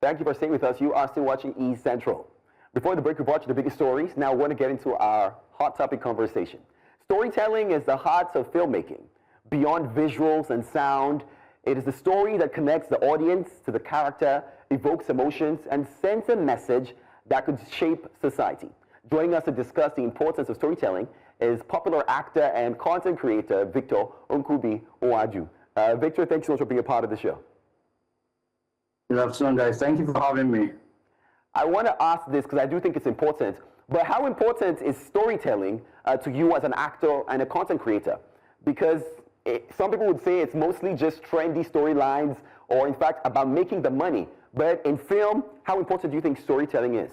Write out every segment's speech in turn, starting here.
Thank you for staying with us. You are still watching E Central. Before the break, we brought you the biggest stories. Now we're going to get into our hot topic conversation. Storytelling is the heart of filmmaking. Beyond visuals and sound, it is the story that connects the audience to the character, evokes emotions, and sends a message that could shape society. Joining us to discuss the importance of storytelling is popular actor and content creator Victor Ukubi-Owadu. Victor, thanks so much for being a part of the show. Good afternoon, guys. Thank you for having me. I want to ask this because I do think it's important, but how important is storytelling to you as an actor and a content creator? Because some people would say it's mostly just trendy storylines or, in fact, about making the money. But in film, how important do you think storytelling is?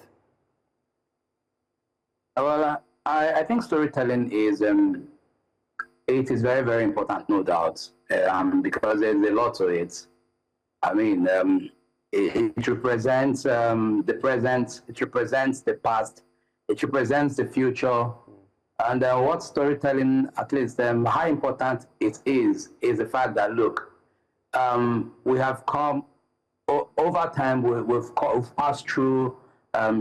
Well, I think storytelling is it is very, very important, no doubt, because there's a lot to it. I mean, it represents the present, it represents the past, it represents the future. And what storytelling, at least how important it is the fact that, look, we have come, over time, we've passed through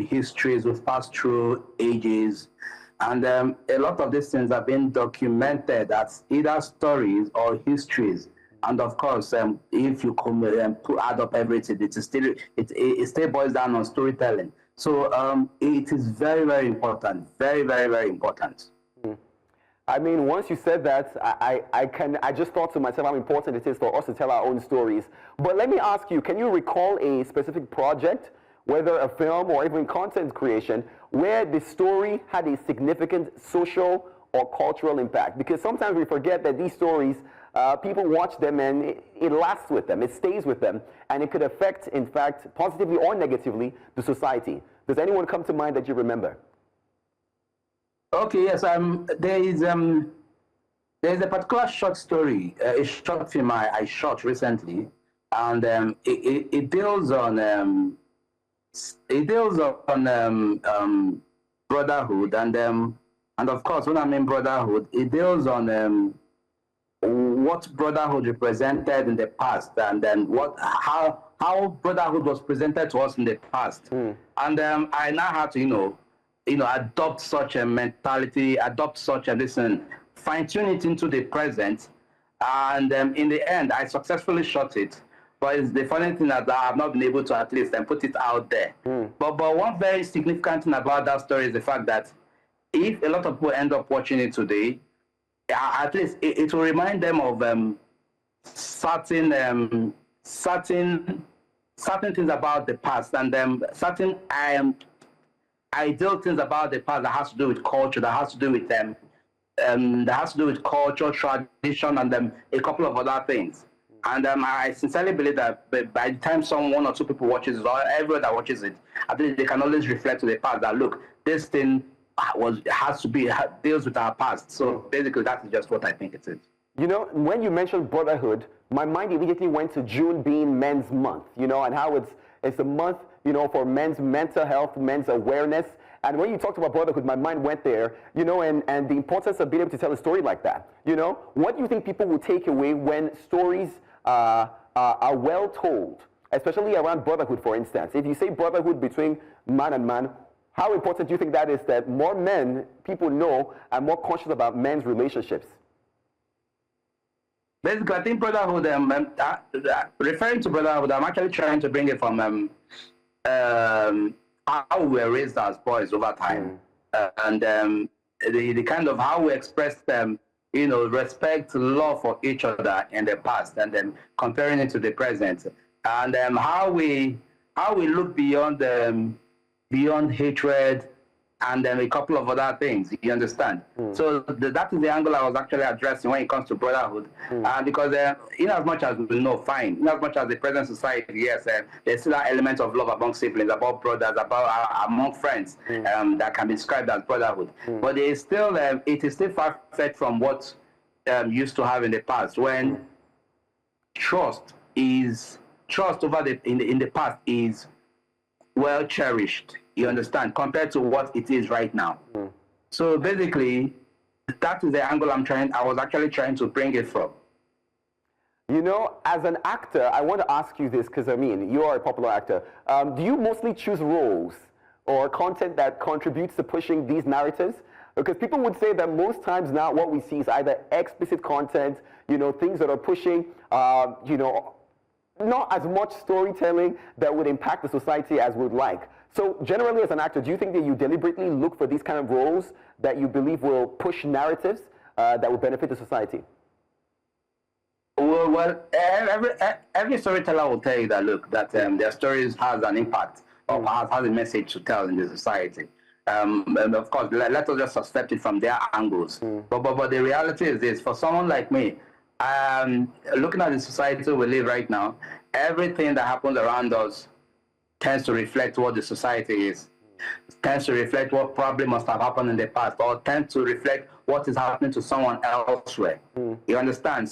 histories, we've passed through ages, and a lot of these things have been documented as either stories or histories. And of course, if you add up everything, it still boils down on storytelling. So it is very, very important, very, very, very important. I mean, once you said that, I just thought to myself how important it is for us to tell our own stories. But let me ask you, can you recall a specific project, whether a film or even content creation, where the story had a significant social or cultural impact? Because sometimes we forget that these stories, people watch them and it lasts with them, it stays with them, and it could affect, in fact, positively or negatively, the society. Does anyone come to mind that you remember? Okay, yes. There is a particular short story, a short film I shot recently, and it deals on brotherhood, and of course, when I mean brotherhood, it deals on what brotherhood represented in the past, and then how brotherhood was presented to us in the past, and I now had to adopt such a mentality, adopt such a fine-tune it into the present, and in the end, I successfully shot it. But it's the funny thing that I have not been able to at least put it out there. But one very significant thing about that story is the fact that if a lot of people end up watching it today, at least it will remind them of certain things about the past, and certain ideal things about the past that has to do with culture, that has to do with culture, tradition, and a couple of other things. And I sincerely believe that by the time one or two people watches it, or everyone that watches it, I think they can always reflect to the past that, look, this thing deals with our past. So basically, that's just what I think it is. You know, when you mentioned brotherhood, my mind immediately went to June being Men's Month, and how it's a month, for men's mental health, men's awareness. And when you talked about brotherhood, my mind went there, and the importance of being able to tell a story like that. What do you think people will take away when stories are well told, especially around brotherhood, for instance? If you say brotherhood between man and man, how important do you think that is, that more people know, are more conscious about men's relationships? Basically, I think brotherhood, referring to brotherhood, I'm actually trying to bring it from how we were raised as boys over time, and the kind of how we expressed respect, love for each other in the past, and then comparing it to the present, and how we look beyond hatred, and then a couple of other things, you understand? So that is the angle I was actually addressing when it comes to brotherhood. Because in as much as we know, fine, in as much as the present society, yes, there's still that element of love among siblings, about brothers, about among friends, that can be described as brotherhood. But it is still far-fetched from what used to have in the past, when trust over in the past is well cherished, you understand, compared to what it is right now. So basically, that is the angle I was actually trying to bring it from. know, as an actor, I want to ask you this because, I mean, you are a popular actor. Do you mostly choose roles or content that contributes to pushing these narratives? Because people would say that most times now what we see is either explicit content, you know, things that are pushing, you know, not as much storytelling that would impact the society as we'd like. So generally as an actor, do you think that you deliberately look for these kind of roles that you believe will push narratives that will benefit the society? Well, every storyteller will tell you that, look, that their stories has an impact or has a message to tell in the society. And of course, let us just accept it from their angles. But the reality is this: for someone like me, looking at the society we live right now, everything that happens around us tends to reflect what the society is, tends to reflect what probably must have happened in the past, or tends to reflect what is happening to someone elsewhere. You understand?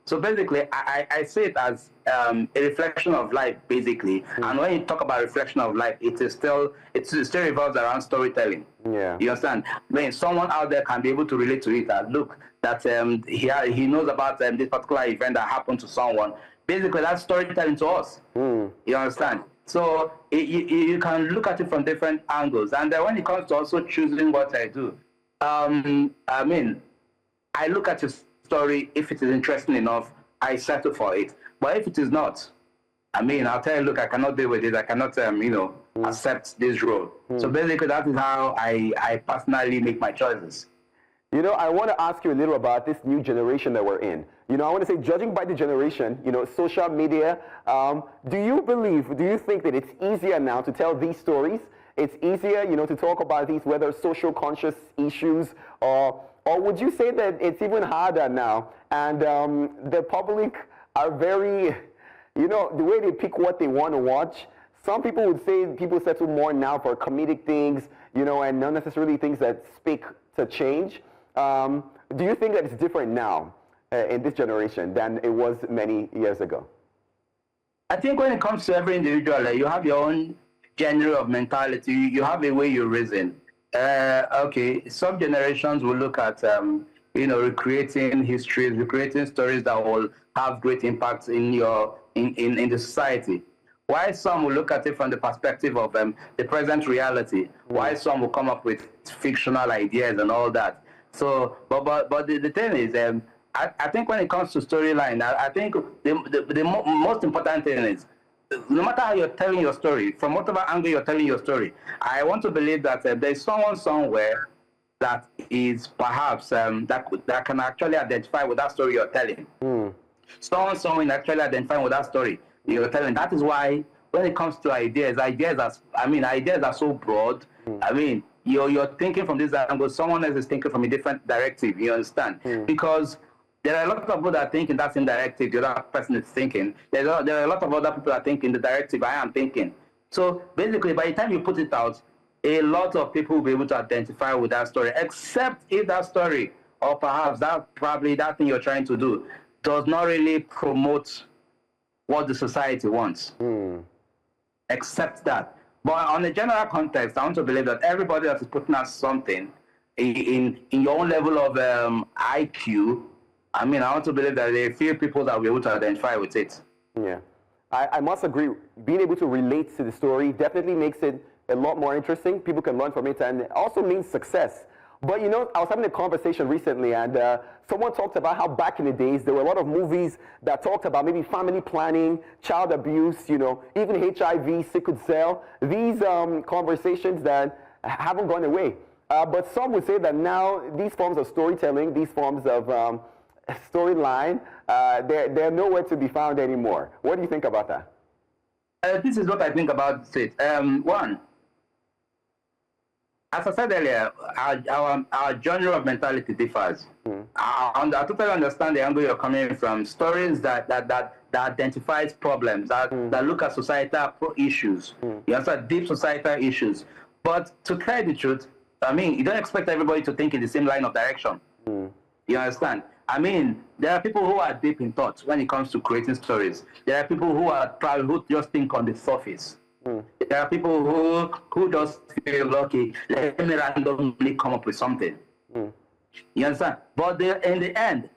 So basically, I see it as a reflection of life, basically. And when you talk about reflection of life, it still revolves around storytelling. Yeah. You understand? I mean, someone out there can be able to relate to it and look that he knows about this particular event that happened to someone. Basically, that's storytelling to us. You understand? So you can look at it from different angles. And then when it comes to also choosing what I do, I mean, I look at your story. If it is interesting enough, I settle for it. But if it is not, I mean, I'll tell you, look, I cannot deal with it. I cannot, you know, accept this role. So basically, that is how I personally make my choices. You know, I want to ask you a little about this new generation that we're in. You know, I want to say, judging by the generation, you know, social media, do you think that it's easier now to tell these stories? It's easier, you know, to talk about these, whether social conscious issues, or would you say that it's even harder now? And the public are very, you know, the way they pick what they want to watch. Some people would say people settle more now for comedic things, you know, and not necessarily things that speak to change. Do you think that it's different now in this generation than it was many years ago? I think when it comes to every individual, you have your own genre of mentality. You have a way you reason. Okay, some generations will look at, you know, recreating histories, recreating stories that will have great impacts in the society. Why some will look at it from the perspective of the present reality. Why some will come up with fictional ideas and all that. So, but the thing is, I think when it comes to storyline, I think the most important thing is, no matter how you're telling your story, from whatever angle you're telling your story, I want to believe that there's someone somewhere that is perhaps that can actually identify with that story you're telling. Someone actually identifying with that story you're telling. That is why when it comes to ideas are so broad. I mean, you're thinking from this angle, someone else is thinking from a different directive. You understand? Because there are a lot of people that think in that same directive the other person is thinking. There are a lot of other people that think in the directive I am thinking. So basically, by the time you put it out, a lot of people will be able to identify with that story, except if that story, or perhaps that thing you're trying to do, does not really promote what the society wants. Except that. But on a general context, I want to believe that everybody that is putting out something in your own level of IQ, I mean, I want to believe that there are a few people that will be able to identify with it. Yeah. I must agree. Being able to relate to the story definitely makes it a lot more interesting. People can learn from it, and it also means success. But, you know, I was having a conversation recently, and someone talked about how back in the days, there were a lot of movies that talked about maybe family planning, child abuse, you know, even HIV, sickle cell, these conversations that haven't gone away. But some would say that now these forms of storytelling, these forms of storyline, they're nowhere to be found anymore. What do you think about that? This is what I think about it. One, as I said earlier, our genre of mentality differs. I totally understand the angle you're coming from. Stories that identifies problems, that look at societal issues. You understand, deep societal issues. But to tell the truth, I mean, you don't expect everybody to think in the same line of direction. You understand? I mean, there are people who are deep in thought when it comes to creating stories. There are people who just think on the surface. There are people who just feel, okay, let me randomly come up with something. You understand? But in the end,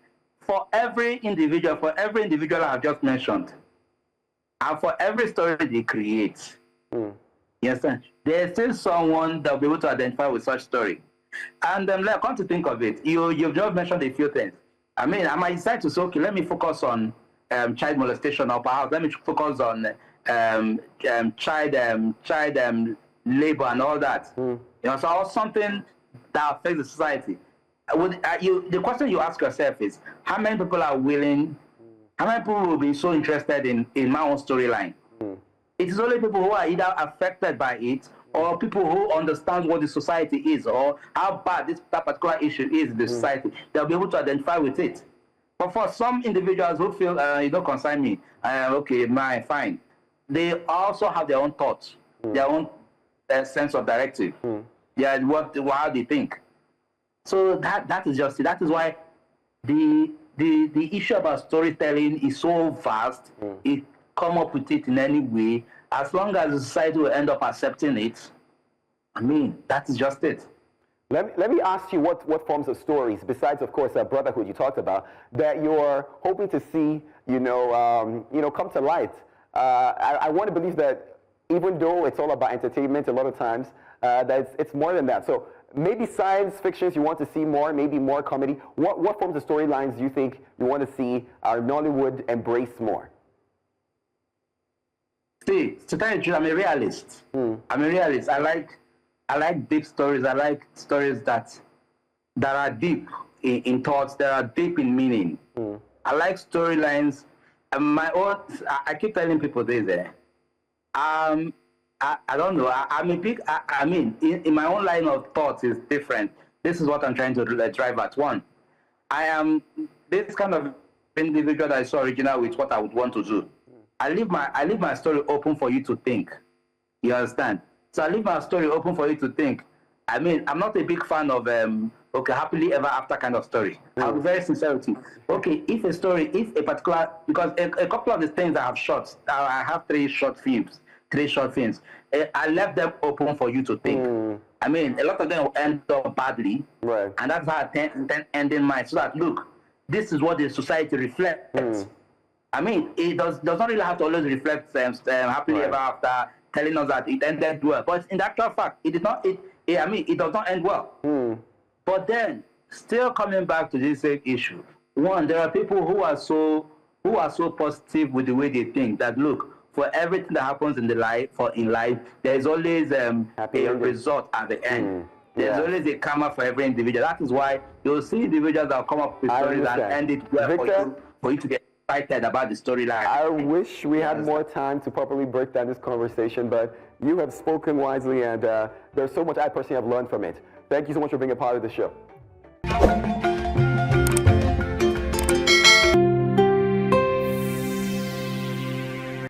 for every individual I've just mentioned, and for every story they create, you understand, there's still someone that will be able to identify with such story. And like, come to think of it, you've just mentioned a few things. I mean, I might decide to say, okay, let me focus on child molestation, or perhaps let me focus on child labor and all that. You know, so something that affects the society. The question you ask yourself is, how many people are willing? How many people will be so interested in my own storyline? It is only people who are either affected by it, or people who understand what the society is, or how bad that particular issue is in the society. They'll be able to identify with it. But for some individuals who feel, it don't concern me, okay, fine. They also have their own thoughts, their own sense of directive. Yeah, how they think. So that is just it. That is why the issue about storytelling is so vast. It come up with it in any way, as long as the society will end up accepting it. I mean, that is just it. Let me ask you what forms of stories, besides, of course, brotherhood you talked about, that you're hoping to see, come to light. I want to believe that even though it's all about entertainment a lot of times, that it's more than that. So maybe science fictions you want to see more, maybe more comedy. What forms of storylines do you think you want to see our Nollywood embrace more? See, to tell you the truth, I'm a realist. I'm a realist. I like deep stories. I like stories that are deep in thoughts, that are deep in meaning. I like storylines. I keep telling people this. I don't know. I'm a big. I mean, in my own line of thought is different. This is what I'm trying to drive at. One, I am this kind of individual that is so original with what I would want to do. I leave my story open for you to think. You understand? So I leave my story open for you to think. I mean, I'm not a big fan of happily ever after kind of story. I'll be very sincere with you. Okay, if a particular, because a couple of the things I have shot, I have three short films. I left them open for you to think. I mean, a lot of them will end up badly, right? And that's how I end in mind. So that, look, this is what the society reflects. I mean, it does not really have to always reflect happily ever after, telling us that it ended well. But in the actual fact, it did not. It does not end well. But then, still coming back to this same issue. One, there are people who are so positive with the way they think that, look, for everything that happens in life, there is always a result at the end. There's always a karma for every individual. That is why you'll see individuals that will come up with stories and end it well, Victor, for you to get excited about the storyline. I wish we had more time to properly break down this conversation, but you have spoken wisely, and there's so much I personally have learned from it. Thank you so much for being a part of the show.